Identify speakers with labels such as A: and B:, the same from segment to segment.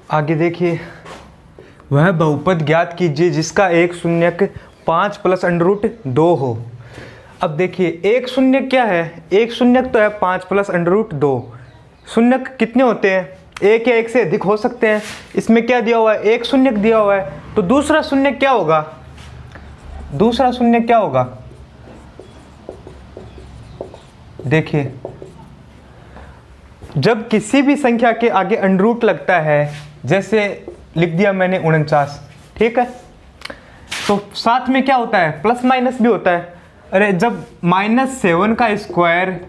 A: आगे देखिए, वह बहुपद ज्ञात कीजिए जिसका एक शून्यक 5 प्लस अंडर रूट 2 हो। अब देखिए एक शून्यक क्या है, एक शून्यक तो है 5 प्लस अंडर रूट 2। शून्यक कितने होते हैं, एक या एक से अधिक हो सकते हैं। इसमें क्या दिया हुआ है, एक शून्यक दिया हुआ है, तो दूसरा शून्यक क्या होगा, दूसरा शून्यक क्या होगा। देखिए जब किसी भी संख्या के आगे अंडर रूट लगता है, जैसे लिख दिया मैंने 49, ठीक है, तो साथ में क्या होता है, प्लस माइनस भी होता है। अरे जब -7 का स्क्वायर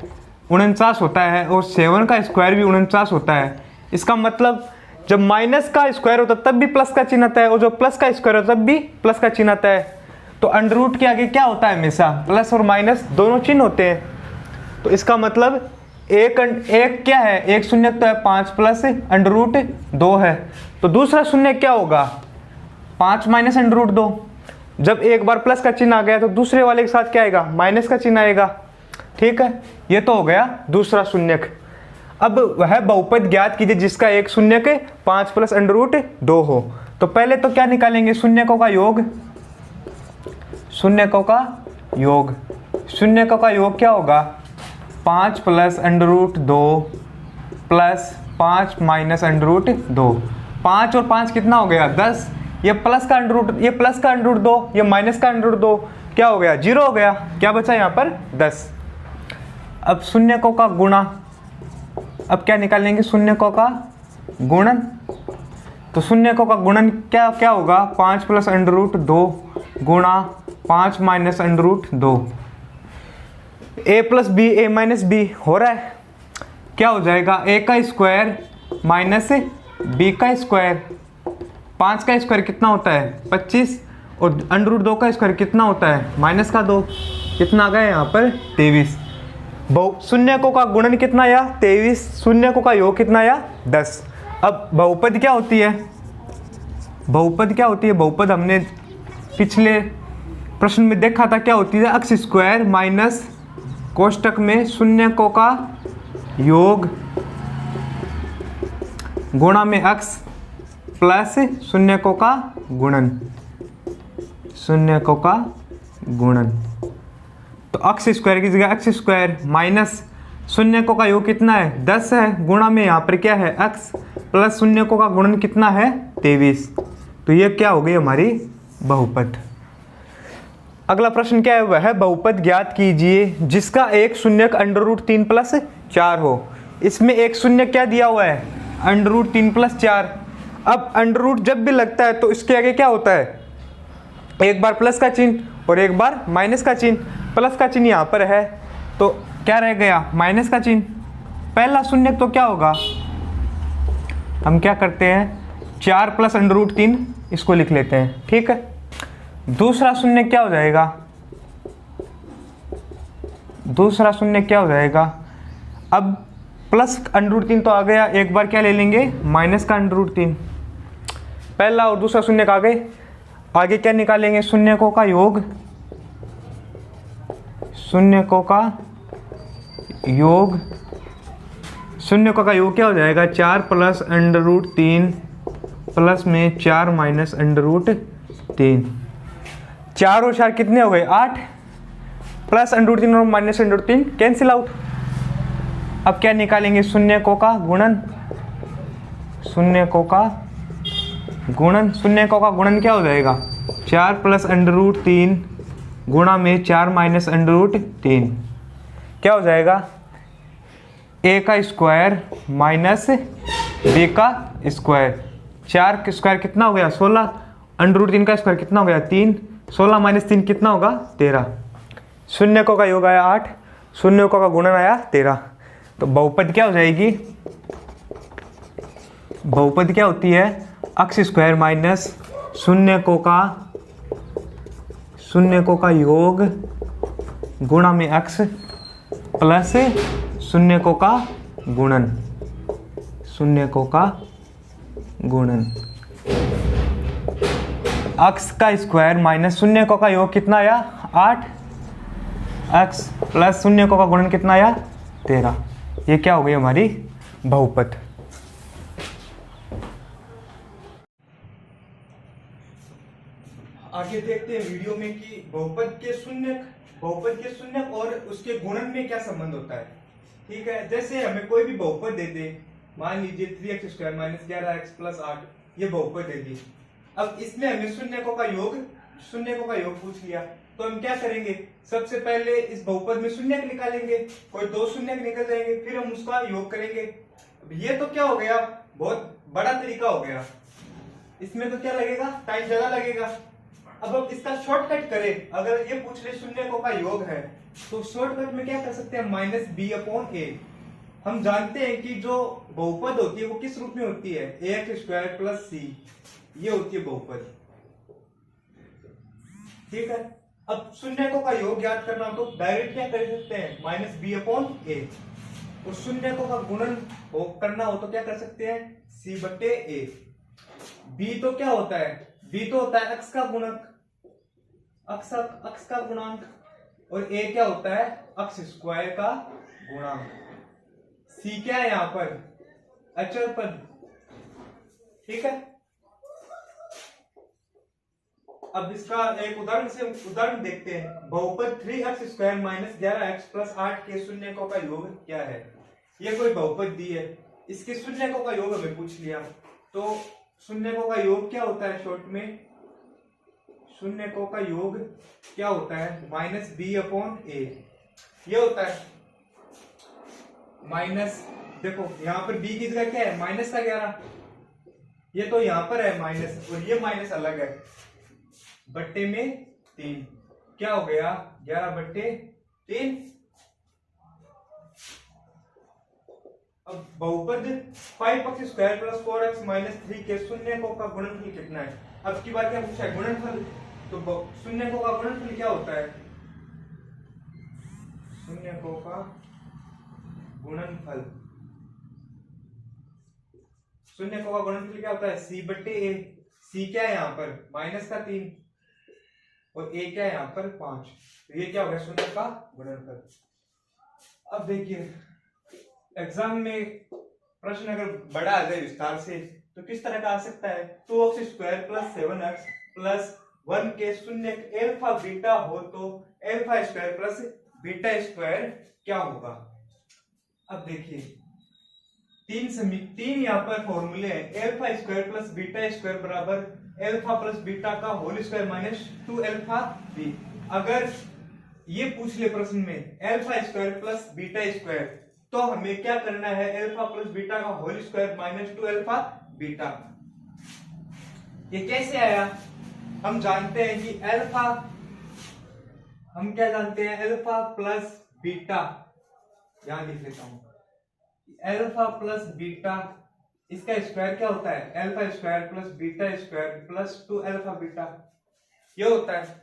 A: 49 होता है और 7 का स्क्वायर भी 49 होता है, इसका मतलब जब माइनस का स्क्वायर होता है तब भी प्लस का चिन्ह आता है, और जब प्लस का स्क्वायर होता है तब भी प्लस का चिन्ह आता है। तो अंडर रूट के आगे क्या होता है, हमेशा प्लस और माइनस दोनों चिन्ह होते हैं। तो इसका मतलब एक क्या है, एक शून्य तो है 5 प्लस अंडर रूट 2 है, तो दूसरा शून्य क्या होगा, 5 माइनस अंडर रूट 2। जब एक बार प्लस का चिन्ह आ गया तो दूसरे वाले के साथ क्या आएगा, माइनस का चिन्ह आएगा, ठीक है। ये तो हो गया दूसरा शून्यक। अब वह बहुपद ज्ञात कीजिए जिसका एक शून्यक 5 प्लस अंडर रूट 2 हो। तो पहले तो क्या निकालेंगे, शून्यकों का योग, शून्यकों का योग, शून्यकों का योग क्या होगा, 5 plus under root 2 plus 5 minus under root 2। 5 और 5 कितना हो गया, 10। ये प्लस का अंडर रूट, ये प्लस का अंडर रूट 2, ये माइनस का अंडर रूट 2, क्या हो गया, 0 हो गया। क्या बचा यहाँ पर, 10। अब शून्यकों का गुणा, अब क्या निकालेंगे, शून्यकों का गुणन। तो शून्यकों का गुणन क्या क्या होगा, 5 प्लस अंडर रूट 2 गुणा 5 minus under root 2। a plus B, A minus B हो रहा है, क्या हो जाएगा, a का स्क्वायर माइनस b का स्क्वायर। 5 का स्क्वायर कितना होता है, 25, और अंडर रूट 2 का स्क्वायर कितना होता है, माइनस का 2। कितना आ गया यहाँ पर, 23। शून्यकों का गुणन कितना आया, 23। शून्यकों का योग कितना आया, 10। अब बहुपद क्या होती है, बहुपद क्या होती है, बहुपद हमने पिछले प्रश्न में देखा था, क्या होती है, अक्स स्क्वायर माइनस कोष्टक में शून्यकों का योग गुणा में अक्स प्लस शून्यकों का गुणन, शून्यकों का गुणन। तो अक्स स्क्वायर की जगह अक्स स्क्वायर माइनस शून्यकों का योग कितना है, 10 है, गुणा में यहाँ पर क्या है, अक्स प्लस शून्यकों का गुणन कितना है, 23। तो ये क्या हो गई हमारी बहुपद। अगला प्रश्न क्या है, वह बहुपद ज्ञात कीजिए जिसका एक शून्यक अंडर रूट 3 प्लस 4 हो। इसमें एक शून्य क्या दिया हुआ है, अंडर रूट 3 प्लस 4। अब अंडर रूट जब भी लगता है तो इसके आगे क्या होता है, एक बार प्लस का चिन्ह और एक बार माइनस का चिन्ह। प्लस का चिन्ह यहाँ पर है तो क्या रह गया, माइनस का चिन्ह। पहला शून्य तो क्या होगा, हम क्या करते हैं, 4 प्लस अंडर रूट 3 इसको लिख लेते हैं, ठीक है। दूसरा शून्य क्या हो जाएगा, दूसरा शून्य क्या हो जाएगा, अब प्लस अंडर रूट 3 तो आ गया, एक बार क्या ले लेंगे, माइनस का अंडर रूट 3। पहला और दूसरा शून्य आ गए, आगे क्या निकालेंगे, शून्यकों का योग, शून्यकों का योग, शून्यकों का योग क्या हो जाएगा, 4 प्लस अंडर रूट 3 प्लस में 4 माइनस अंडर रूट 3। 4 और 4 कितने हो गए, 8, प्लस अंडर रूट 3 और minus under root 3 cancel out. अब क्या निकालेंगे, शून्यकों का गुणन, शून्यकों का गुणन। शून्यकों का गुणन क्या हो जाएगा, 4 प्लस अंडर रूट 3 गुणा में 4 माइनस अंडर रूट 3, क्या हो जाएगा, a का स्क्वायर माइनस b का स्क्वायर। 4 का स्क्वायर कितना हो गया, 16, अंडर रूट 3 का स्क्वायर कितना हो गया, 3, 16 माइनस 3 कितना होगा, 13। शून्यकों का योग आया 8, शून्यकों का गुणन आया 13। तो बहुपद क्या हो जाएगी, बहुपद क्या होती है, अक्स स्क्वायर माइनस शून्यकों का योग गुणा में अक्स प्लस शून्यकों का गुणन, शून्यकों का गुणन। अक्स का स्क्वायर माइनस शून्यकों का योग कितना आया, 8, अक्स प्लस शून्यकों का गुणन कितना आया, 13। ये क्या हो गई हमारी बहुपद। आगे देखते हैं वीडियो में कि बहुपद के शून्य और उसके गुणन में क्या संबंध होता है। ठीक है, जैसे हमें कोई भी बहुपद दे दे, मान लीजिए 3x square minus 11x plus 8, ये बहुपद दे दी। अब इसमें हमें शून्यकों का योग पूछ लिया, तो हम क्या करेंगे, सबसे पहले इस बहुपद में शून्य निकालेंगे, कोई दो शून्य निकल जाएंगे, फिर हम उसका योग करेंगे। अब ये तो क्या हो गया, बहुत बड़ा तरीका हो गया, इसमें तो क्या लगेगा, टाइम ज्यादा लगेगा। अब हम इसका शॉर्टकट करें, अगर ये पूछ रहे शून्यकों का योग है तो शॉर्टकट में क्या कर सकते हैं, माइनस बी अपॉन ए। हम जानते हैं कि जो बहुपद होती है वो किस रूप में होती है, ax स्क्वायर प्लस सी, ये होती है बहुपद। ठीक है, अब शून्यकों का योग ज्ञात करना हो तो डायरेक्ट क्या कर सकते हैं, माइनस बी अपॉन ए। और शून्यकों का गुणन करना हो तो क्या कर सकते हैं, सी बटे ए। बी तो क्या होता है, बी तो होता है अक्ष का गुणक, अक्ष का गुणांक, और ए क्या होता है, अक्ष स्क्वायर का गुणांक। सी क्या है यहाँ पर, अचर पद। ठीक है, अब इसका एक उदाहरण देखते हैं। बहुपद 3x square minus 11x plus 8 के शून्यकों का योग क्या है। ये कोई बहुपद दी है, इसके शून्यकों का योग हमें पूछ लिया, तो शून्यकों का योग क्या होता है, शॉर्ट में शून्यकों का योग क्या होता है, माइनस बी अपॉन ए। ये होता है माइनस, देखो यहाँ पर बी की जगह क्या है, माइनस का 11, ये तो यहाँ पर है माइनस, और ये माइनस अलग है, बट्टे में 3, क्या हो गया 11 बट्टे 3। अब बहुपद 5x square plus 4x minus 3 के शून्यकों का गुणनफल कितना है। अब की बात क्या पूछा है, गुणनफल, तो शून्यकों का गुणनफल क्या होता है, शून्यकों का गुणनफल, शून्यकों का गुणनफल क्या होता है, सी बट्टे ए। सी क्या है यहाँ पर, माइनस का 3, और ए क्या है यहाँ पर 5, तो ये क्या हो गया, शून्य का गुणनफल। अब देखिए एग्जाम में प्रश्न अगर बड़ा आ जाए विस्तार से तो किस तरह का आ सकता है, 2x square plus 7x plus 1 के शून्य एल्फा बीटा हो तो alpha square plus beta square क्या होगा। अब देखिए तीन यहाँ पर फॉर्मूले हैं, alpha square plus beta square बराबर एल्फा प्लस बीटा का whole square minus 2 alpha B. अगर ये पूछ ले प्रश्न में alpha square plus beta square, तो हमें क्या करना है, एल्फा प्लस बीटा का whole square minus 2 alpha beta. ये कैसे आया, हम जानते हैं कि एल्फा, हम क्या जानते हैं, एल्फा प्लस बीटा, यहां लिख लेता हूं, एल्फा प्लस बीटा, इसका स्क्वायर क्या होता है, alpha square plus beta square plus 2 alpha beta, ये होता है।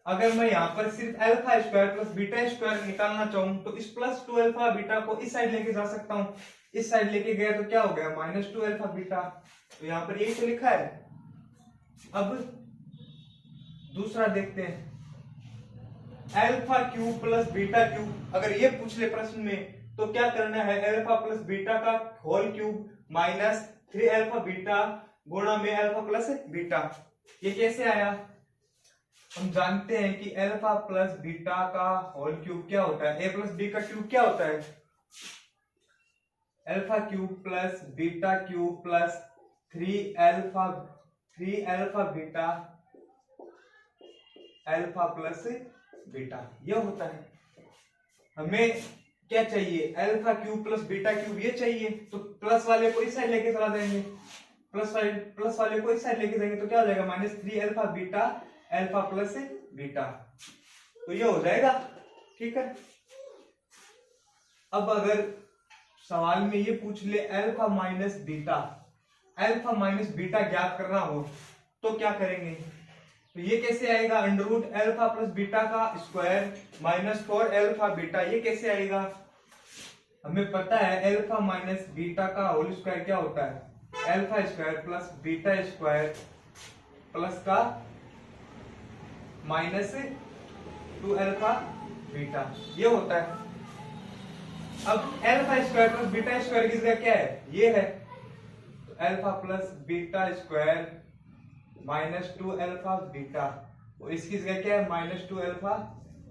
A: अगर मैं यहाँ पर सिर्फ alpha square plus beta square निकालना चाहूं तो इस प्लस 2 एल्फा बीटा को इस साइड लेके जा सकता हूं, इस साइड लेके गया तो क्या हो गया, माइनस 2 एल्फा बीटा, तो यहाँ पर यही तो लिखा है। अब दूसरा देखते हैं, alpha cube plus beta cube, अगर ये पूछ ले प्रश्न में तो क्या करना है, एल्फा प्लस बीटा का whole cube minus 3 alpha beta गुणा में एल्फा प्लस बीटा। ये कैसे आया, हम जानते हैं कि एल्फा प्लस बीटा का होल क्यूब क्या होता है, ए प्लस बी का क्यूब क्या होता है, alpha cube plus beta cube plus 3 alpha beta alpha plus beta, ये होता है। हमें क्या चाहिए, alpha cube plus beta cube, ये चाहिए, तो प्लस वाले को इस साइड लेके चला जाएंगे, प्लस वाले को इस साइड लेके जाएंगे तो क्या हो जाएगा, minus 3 alpha beta alpha plus beta, तो ये हो जाएगा। ठीक है, अब अगर सवाल में ये पूछ ले एल्फा माइनस बीटा ज्ञात करना हो तो क्या करेंगे, तो ये कैसे आएगा, under root alpha plus beta का स्क्वायर माइनस 4 एल्फा बीटा, ये कैसे आएगा, हमें पता है एल्फा माइनस बीटा का होल स्क्वायर क्या होता है, alpha square plus beta square plus का माइनस 2 एल्फा बीटा, ये होता है। अब alpha square plus beta square की जगह क्या है, ये है, तो alpha plus beta square -2 alpha beta, और इसकी जगह क्या है -2 अल्फा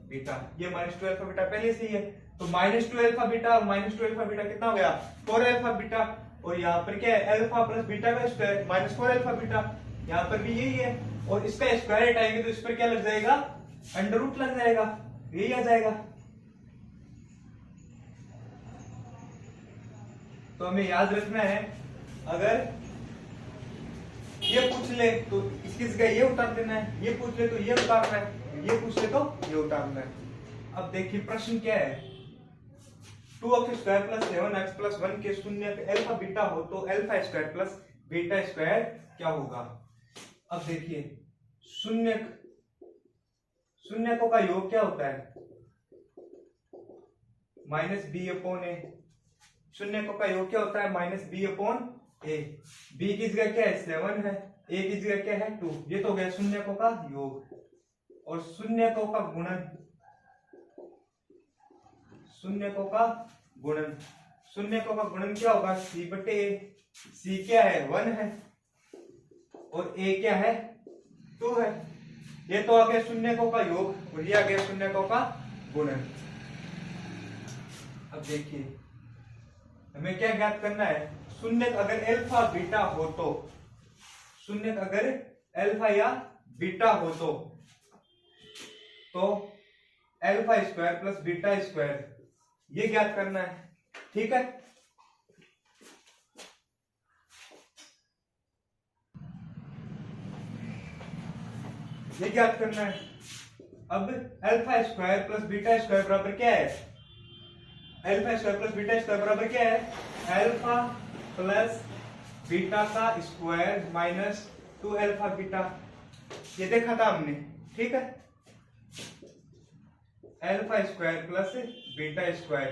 A: बीटा। ये -2 अल्फा बीटा पहले से ही है, तो -2 अल्फा बीटा और -2 अल्फा बीटा कितना हो गया 4 अल्फा बीटा, और यहाँ पर क्या है अल्फा प्लस बीटा का स्क्वायर -4 अल्फा बीटा, यहाँ पर भी यही है, और इसका स्क्वायर हटाएंगे तो इस पर क्या लग जाएगा अंडर रूट लग जाएगा, यही आ जाएगा। तो हमें याद रखना है, अगर ये पूछ ले तो इसकी जगह ये उतार देना है, ये पूछ ले तो ये उतारना है, ये पूछ ले तो ये उतारना है। अब देखिए प्रश्न क्या है, 2x² + 7x + 1 के शून्य अल्फा बीटा हो तो alpha square plus beta square क्या होगा। अब देखिए शून्यकों का योग क्या होता है -b/a। शून्यकों का योग क्या होता है -b/a। b की जगह क्या है 7 है, a की जगह क्या है 2, ये तो हो गया शून्यकों का योग। और शून्यकों का गुणन, शून्यकों का गुणन, शून्यकों का गुणन क्या होगा c/a। c क्या है 1 है और a क्या है 2 है, ये तो आ गया शून्यकों का योग और ये आ गया शून्यकों का गुणन। अब देखिए हमें क्या ज्ञात करना है, शून्य अगर अल्फा बीटा हो तो, शून्य अगर अल्फा या बीटा हो तो alpha square plus beta square ये ज्ञात करना है, ठीक है। ये ज्ञात करना है। अब alpha square plus beta square बराबर क्या है, alpha square plus beta square बराबर क्या है अल्फा प्लस बीटा का स्क्वायर -2 अल्फा बीटा, ये देखा था हमने, ठीक है। Alpha square plus beta square,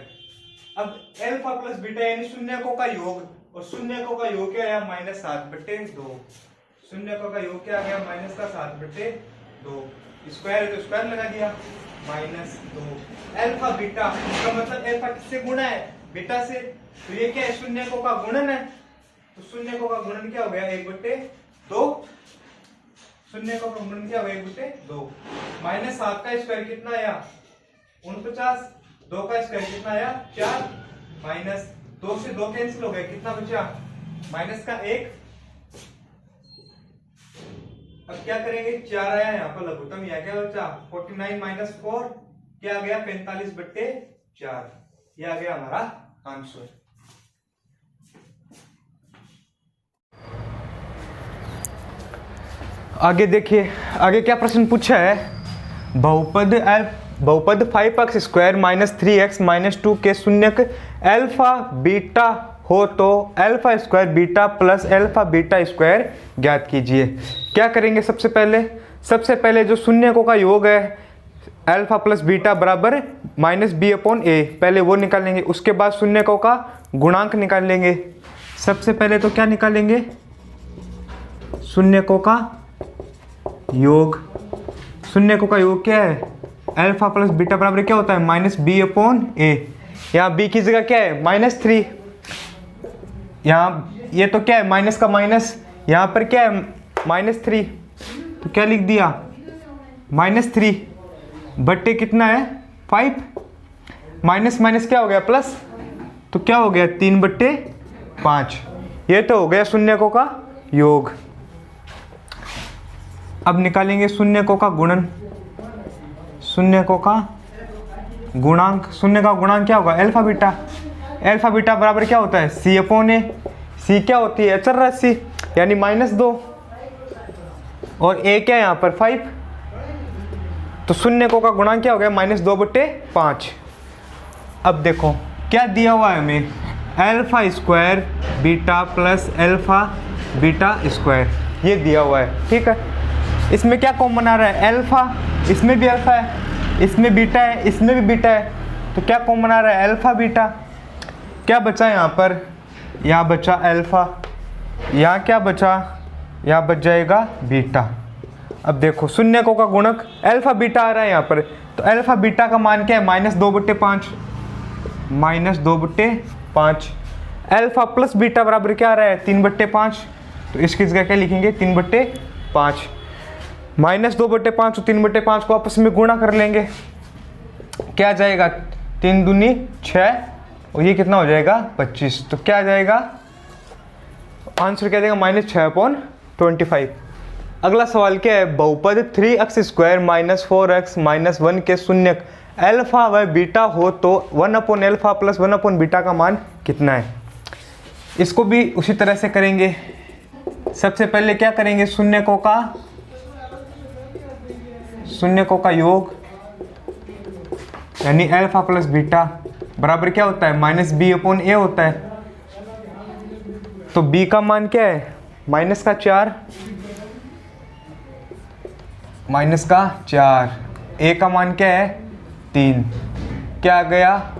A: अब अल्फा प्लस बीटा यानी शून्यकों का योग, और शून्यकों का योग क्या आया -7/2, शून्यकों का योग क्या आ गया -7/2, स्क्वायर है तो स्क्वायर लगा दिया -2 अल्फा बीटा, इसका मतलब अल्फा किससे गुणा है बीटा से, तो ये क्या है शून्यकों का गुणन है, तो शून्यकों का गुणन क्या हो गया 1/2, शून्यकों का गुणन क्या हो गया 1/2। -7 का स्क्वायर कितना आया 49, 2 का स्क्वायर कितना आया 4, -2 से 2 कैंसिल हो गया, कितना बचा -1। अब क्या करेंगे 4 आया यहाँ पर लघुत्तम, यहाँ क्या बचा 49 - 4 क्या आ गया 45/4, ये आ गया हमारा आंसर। आगे देखिए, आगे क्या प्रश्न पूछा है, बहुपद 5x² - 3x - 2 के शून्यक अल्फा बीटा हो तो alpha square beta plus alpha beta square ज्ञात कीजिए। क्या करेंगे, सबसे पहले जो शून्यकों का योग है अल्फा प्लस बीटा बराबर -b/a, पहले वो निकालेंगे, उसके बाद शून्यकों का गुणांक निकालेंगे। सबसे पहले तो क्या निकालेंगे, शून्यकों का योग। शून्यकों का योग क्या है अल्फा प्लस बीटा बराबर क्या होता है -b/a। यहाँ b की जगह क्या है -3, यहाँ ये तो क्या है माइनस का माइनस, यहाँ पर क्या है -3, तो क्या लिख दिया -3 बट्टे कितना है 5, माइनस माइनस क्या हो गया प्लस, तो क्या हो गया 3/5, ये तो हो गया शून्यकों का योग। अब निकालेंगे शून्यकों का गुणन, शून्यकों का गुणांक। शून्य का गुणांक क्या होगा अल्फा बीटा, अल्फा बीटा बराबर क्या होता है c/a, c क्या होती है अचर राशि यानी -2, और a क्या है यहाँ पर 5, तो शून्यकों का गुणांक क्या हो गया -2/5। अब देखो क्या दिया हुआ है हमें, alpha square beta plus alpha beta square, ये दिया हुआ है, ठीक है। इसमें क्या कॉमन आ रहा है अल्फा, इसमें भी अल्फा है, इसमें बीटा है, इसमें भी बीटा है, तो क्या कॉमन आ रहा है अल्फा बीटा। क्या बचा यहाँ पर, यहाँ बचा अल्फा, यहाँ क्या बचा, यहाँ बच जाएगा बीटा। अब देखो शून्यकों का गुणक अल्फा बीटा आ रहा है यहाँ पर, तो अल्फा बीटा का मान क्या है -2/5, -2/5। अल्फा प्लस बीटा बराबर क्या आ रहा है 3/5, तो इसकी जगह क्या लिखेंगे 3/5। 5 -2/5 तो 3/5 को आपस में गुणा कर लेंगे, क्या जाएगा 3 दूनी 6 और ये कितना हो जाएगा 25। तो क्या आ जाएगा आंसर, क्या जाएगा -6/25। अगला सवाल क्या है, बहुपद 3x² - 4x - 1 के शून्यक अल्फा व बीटा हो तो 1/α + 1/β का मान कितना है। इसको भी उसी तरह से करेंगे। सबसे पहले क्या करेंगे, शून्यकों का योग यानी अल्फा + बीटा बराबर क्या होता है -b/a होता है। तो b का मान क्या है -4, a का मान क्या है 3, क्या आ गया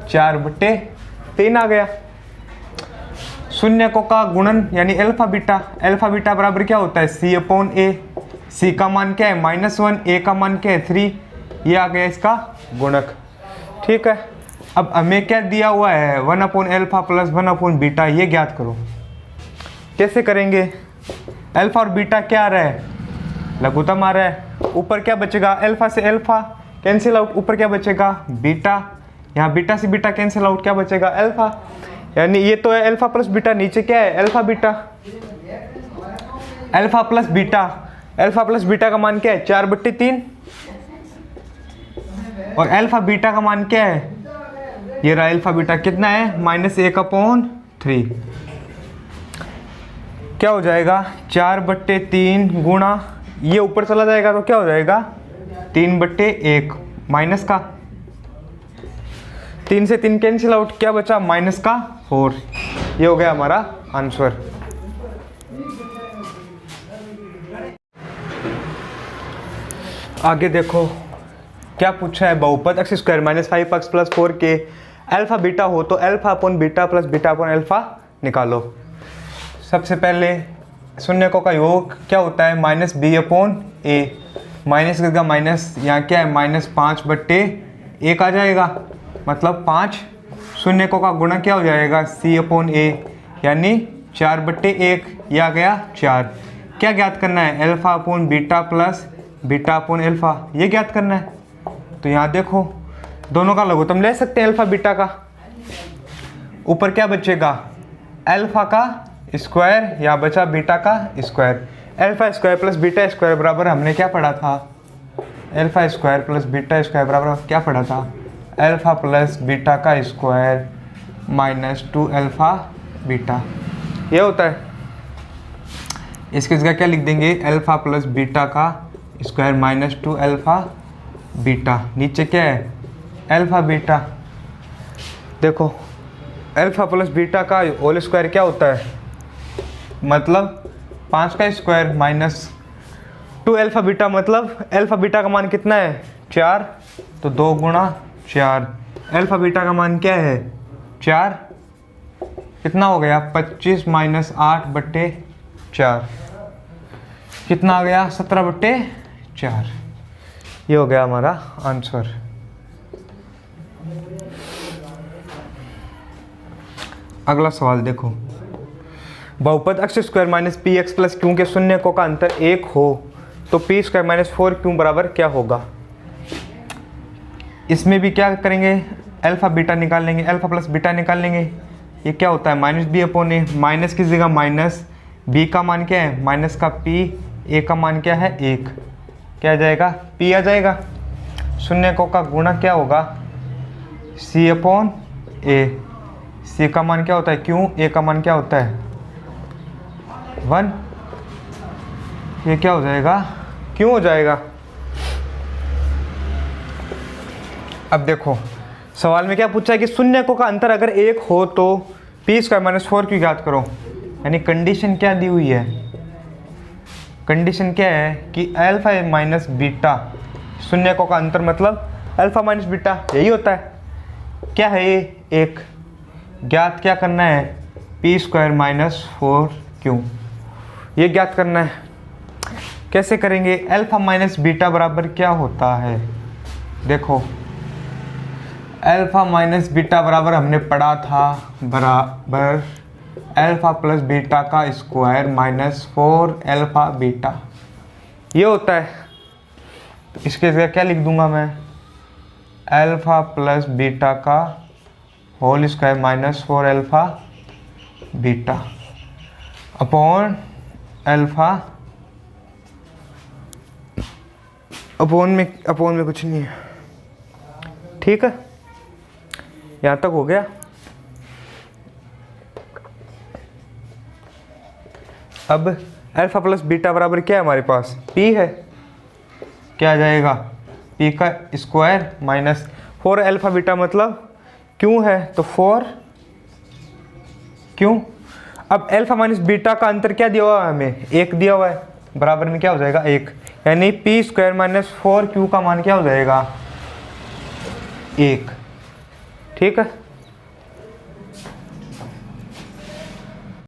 A: 4/3 आ गया। शून्यकों का गुणन यानी अल्फा बीटा बराबर क्या होता है c/a। c का मान क्या है -1, a का मान क्या है 3, ये आ गया इसका गुणक। ठीक है, अब हमें क्या दिया हुआ है 1/α + 1/β, ये ज्ञात करो। कैसे करेंगे, अल्फा और बीटा क्या आ रहा है लघुत्तम आ रहा है, ऊपर क्या बचेगा अल्फा से अल्फा कैंसिल आउट, ऊपर क्या बचेगा बीटा, यहाँ बीटा से बीटा कैंसिल आउट, क्या बचेगा अल्फा, यानी ये तो है अल्फा + बीटा, नीचे क्या है अल्फा + बीटा का मान क्या है 4/3 और अल्फा बीटा का मान क्या है, ये रहा अल्फा बीटा कितना है -1/3। क्या हो जाएगा 4/3 गुणा, ये ऊपर चला जाएगा तो क्या हो जाएगा 3/1 माइनस का 3 से 3 कैंसिल आउट, क्या बचा -4। ये हो गया हमारा आंसर। आगे देखो क्या पूछा है, बहुपद x² - 5x + 4 के अल्फा बीटा हो तो α/β + β/α निकालो। सबसे पहले शून्यकों का योग क्या होता है -b/a, माइनस का माइनस, यहाँ क्या है -5/1 आ जाएगा, मतलब 5। शून्यकों का गुणा क्या हो जाएगा c/a यानी 4/1, ये आ गया 4। क्या ज्ञात करना है α/β + β/α, ये ज्ञात करना है। तो यहाँ देखो दोनों का लघुत्तम ले सकते हैं अल्फा बीटा का, ऊपर क्या बचेगा अल्फा का स्क्वायर, यहाँ बचा बीटा का स्क्वायर, α² + β² बराबर हमने क्या पढ़ा था α² + β² बराबर क्या पढ़ा था अल्फा + बीटा का स्क्वायर -2α ये होता है। इसकी जगह क्या लिख देंगे अल्फा + बीटा का स्क्वायर -2α बीटा, नीचे क्या है अल्फा बीटा। देखो अल्फा + बीटा का होल स्क्वायर क्या होता है, मतलब 5 का स्क्वायर -2α बीटा, मतलब अल्फा बीटा का मान कितना है 4, तो 2 × 4, अल्फा बीटा का मान क्या है 4, कितना हो गया 25 - 8/4, कितना आ गया 17/4, ये हो गया हमारा आंसर। अगला सवाल देखो, बहुपद x² - px + q के शून्यकों का अंतर 1 हो तो p² - 4q बराबर क्या होगा। इसमें भी क्या करेंगे अल्फा बीटा निकाल लेंगे, अल्फा + बीटा निकाल लेंगे। ये क्या होता है -b/a, माइनस की जगह माइनस, b का मान क्या है माइनस का p, a का मान क्या है 1, क्या आ जाएगा p आ जाएगा। शून्यकों का गुणा क्या होगा c/a, c का मान क्या होता है q, a का मान क्या होता है 1, ये क्या हो जाएगा क्यों हो जाएगा। अब देखो सवाल में क्या पूछा है कि शून्यकों का अंतर अगर 1 हो तो p² - 4q ज्ञात करो, यानी कंडीशन क्या दी हुई है, कंडीशन क्या है कि अल्फा - बीटा, शून्यकों का अंतर मतलब अल्फा - बीटा यही होता है, क्या है ये 1, ज्ञात क्या करना है p² - 4q, ये ज्ञात करना है। कैसे करेंगे अल्फा - बीटा बराबर क्या होता है, देखो अल्फा - बीटा बराबर हमने पढ़ा था बराबर अल्फा + बीटा का स्क्वायर -4 अल्फा बीटा, ये होता है। तो इसके जगह क्या लिख दूंगा मैं, अल्फा प्लस बीटा का whole square minus 4 alpha beta upon alpha, upon में कुछ नहीं है। ठीक है, यहाँ तक हो गया। अब अल्फा प्लस बीटा बराबर क्या है हमारे पास, पी है। क्या आ जाएगा, पी का स्क्वायर माइनस 4 अल्फा बीटा मतलब क्यों है, तो 4 क्यों। अब अल्फा माइनस बीटा का अंतर क्या दिया हुआ है हमें, 1 दिया हुआ है, बराबर में क्या हो जाएगा 1, यानी पी स्क्वायर माइनस 4 क्यू का मान क्या हो जाएगा 1। ठीक है।